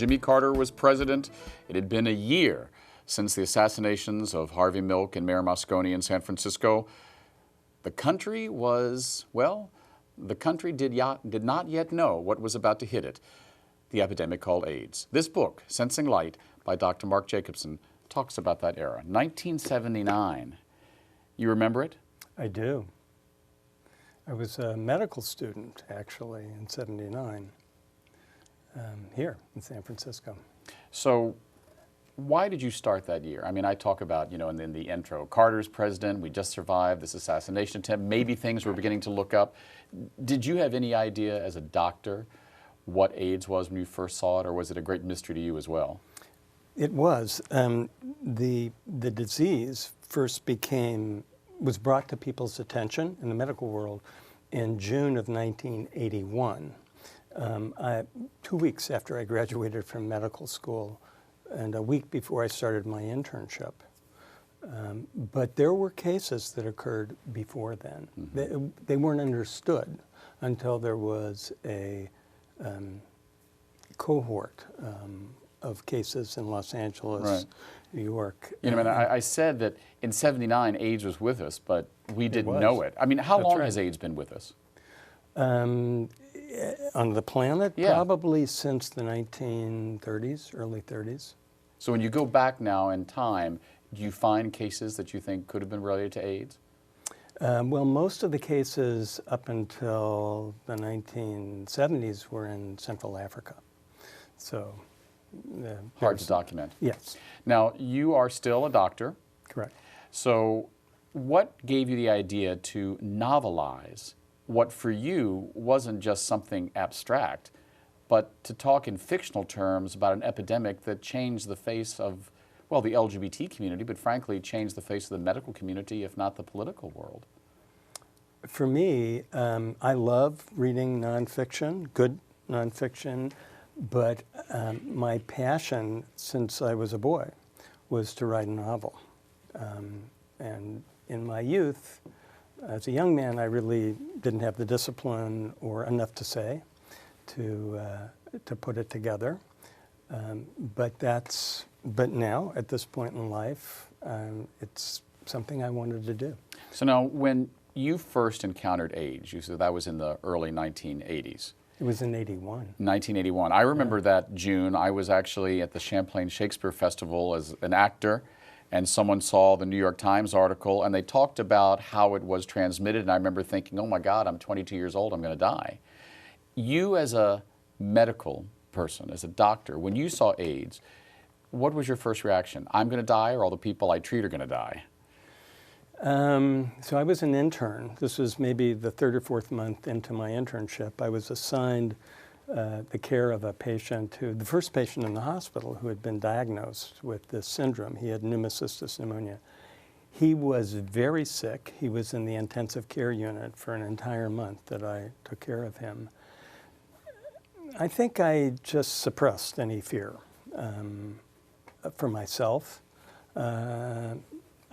Jimmy Carter was president. It had been a year since the assassinations of Harvey Milk and Mayor Moscone in San Francisco. The country was, well, the country did not yet know what was about to hit it, the epidemic called AIDS. This book, Sensing Light, by Dr. Mark Jacobson, talks about that era, 1979. You remember it? I do. I was a medical student, actually, in '79, here in San Francisco. So why did you start that year? I mean, I talk about, you know, in the intro, Carter's president, we just survived this assassination attempt, maybe things were beginning to look up. Did you have any idea as a doctor what AIDS was when you first saw it, or was it a great mystery to you as well? It was. The disease first was brought to people's attention in the medical world in June of 1981. 2 weeks after I graduated from medical school and a week before I started my internship. But there were cases that occurred before then. Mm-hmm. They weren't understood until there was a cohort of cases in Los Angeles, right. New York. You know, I said that in '79 AIDS was with us, but we didn't know it. I mean, how long has AIDS been with us? On the planet, probably since the 1930s, early 30s. So when you go back now in time, do you find cases that you think could have been related to AIDS? Well, most of the cases up until the 1970s were in Central Africa. So hard to document. Yes. Now, you are still a doctor. Correct. So what gave you the idea to novelize what for you wasn't just something abstract, but to talk in fictional terms about an epidemic that changed the face of, well, the LGBT community, but frankly changed the face of the medical community, if not the political world? For me, I love reading nonfiction, good nonfiction, but my passion since I was a boy was to write a novel. And in my youth, as a young man, I really didn't have the discipline or enough to say to put it together. But now, at this point in life, it's something I wanted to do. So now, when you first encountered AIDS, you said that was in the early 1980s. It was in '81. 1981. I remember that June. I was actually at the Champlain Shakespeare Festival as an actor, and someone saw the New York Times article, and they talked about how it was transmitted, and I remember thinking, oh my God, I'm 22 years old, I'm going to die. You as a medical person, as a doctor, when you saw AIDS, what was your first reaction? I'm going to die, or all the people I treat are going to die? So I was an intern. This was maybe the third or fourth month into my internship. I was assigned the care of a patient the first patient in the hospital who had been diagnosed with this syndrome. He had pneumocystis pneumonia. He was very sick. He was in the intensive care unit for an entire month that I took care of him. I think I just suppressed any fear for myself.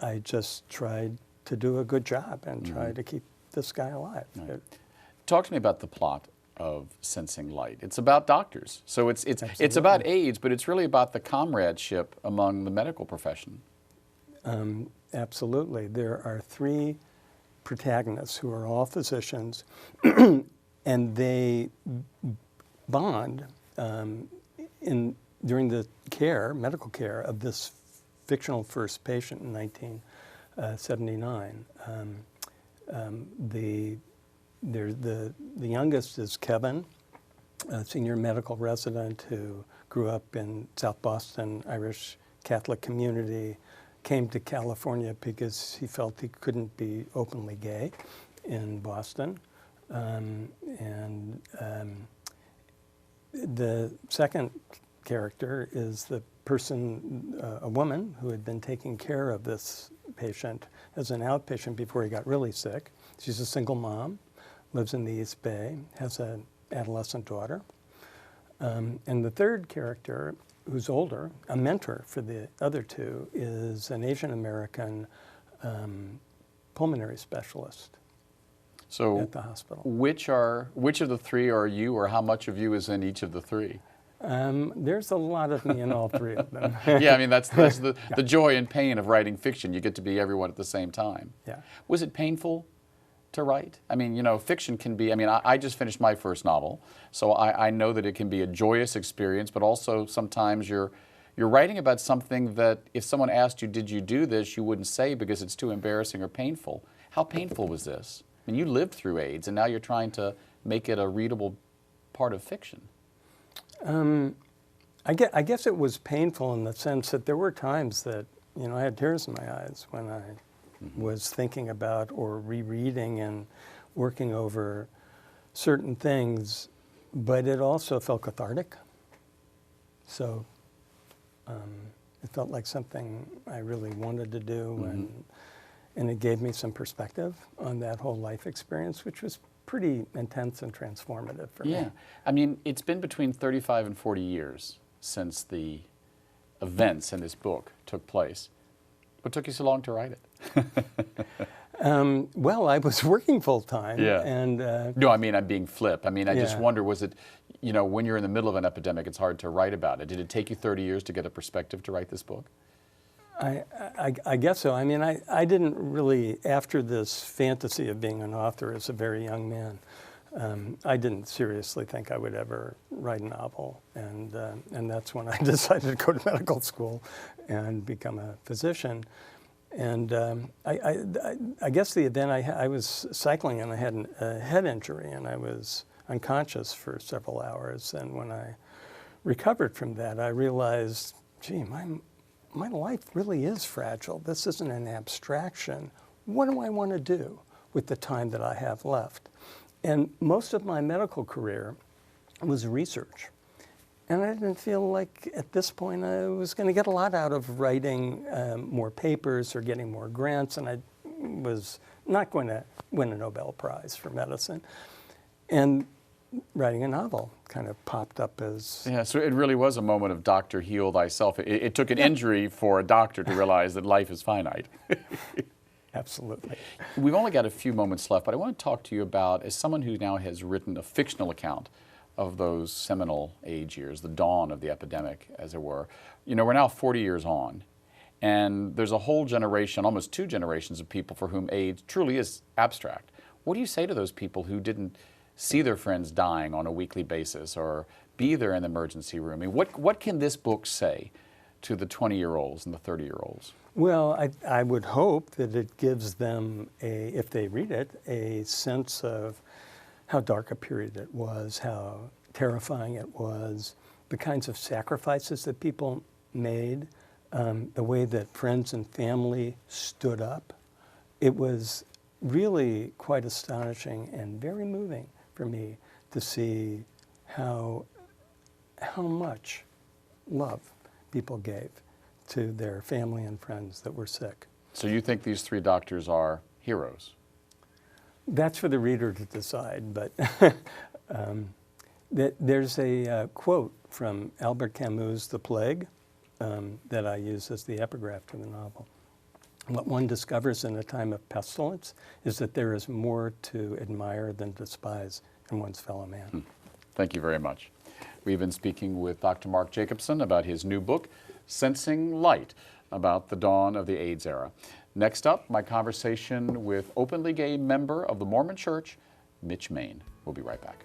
I just tried to do a good job and try to keep this guy alive. Right. Talk to me about the plot of Sensing Light. It's about doctors. So it's about AIDS, but it's really about the comradeship among the medical profession. Absolutely. There are three protagonists who are all physicians, and they bond during the medical care of this fictional first patient in 1979. The youngest is Kevin, a senior medical resident who grew up in South Boston, Irish Catholic community, came to California because he felt he couldn't be openly gay in Boston. The second character is the person, a woman, who had been taking care of this patient as an outpatient before he got really sick. She's a single mom, lives in the East Bay, has an adolescent daughter. And the third character, who's older, a mentor for the other two, is an Asian American pulmonary specialist at the hospital. Which of the three are you, or how much of you is in each of the three? There's a lot of me in all three of them. Yeah, I mean, that's the joy and pain of writing fiction. You get to be everyone at the same time. Yeah. Was it painful to write? I mean, you know, fiction can be, I mean, I just finished my first novel, so I know that it can be a joyous experience, but also sometimes you're writing about something that if someone asked you, did you do this, you wouldn't say because it's too embarrassing or painful. How painful was this? I mean, you lived through AIDS, and now you're trying to make it a readable part of fiction. I guess it was painful in the sense that there were times that, you know, I had tears in my eyes when I was thinking about or rereading and working over certain things, but it also felt cathartic. So it felt like something I really wanted to do, and it gave me some perspective on that whole life experience, which was pretty intense and transformative for me. Yeah, I mean, it's been between 35 and 40 years since the events in this book took place. What took you so long to write it? Well, I was working full time. Yeah. And no, I mean, I'm being flip. I mean, I just Yeah. wonder, was it, you know, when you're in the middle of an epidemic, it's hard to write about it. Did it take you 30 years to get a perspective to write this book? I guess so. I mean, I didn't really, after this fantasy of being an author as a very young man, I didn't seriously think I would ever write a novel. And that's when I decided to go to medical school and become a physician. And I guess the event, I was cycling and I had a head injury and I was unconscious for several hours. And when I recovered from that, I realized, gee, my life really is fragile. This isn't an abstraction. What do I want to do with the time that I have left? And most of my medical career was research. And I didn't feel like at this point I was going to get a lot out of writing more papers or getting more grants, and I was not going to win a Nobel Prize for medicine. And writing a novel kind of popped up as... Yeah, so it really was a moment of doctor heal thyself. It took an injury for a doctor to realize that life is finite. Absolutely. We've only got a few moments left, but I want to talk to you about, as someone who now has written a fictional account of those seminal AIDS years, the dawn of the epidemic, as it were. You know, we're now 40 years on, and there's a whole generation, almost two generations of people for whom AIDS truly is abstract. What do you say to those people who didn't see their friends dying on a weekly basis or be there in the emergency room? I mean, what can this book say to the 20-year-olds and the 30-year-olds? Well, I would hope that it gives them, if they read it, a sense of how dark a period it was, how terrifying it was, the kinds of sacrifices that people made, the way that friends and family stood up. It was really quite astonishing and very moving for me to see how much love people gave to their family and friends that were sick. So you think these three doctors are heroes? That's for the reader to decide, but there's a quote from Albert Camus' The Plague that I use as the epigraph to the novel. What one discovers in a time of pestilence is that there is more to admire than despise in one's fellow man. Thank you very much. We've been speaking with Dr. Mark Jacobson about his new book, Sensing Light, about the dawn of the AIDS era. Next up, my conversation with openly gay member of the Mormon Church, Mitch Main. We'll be right back.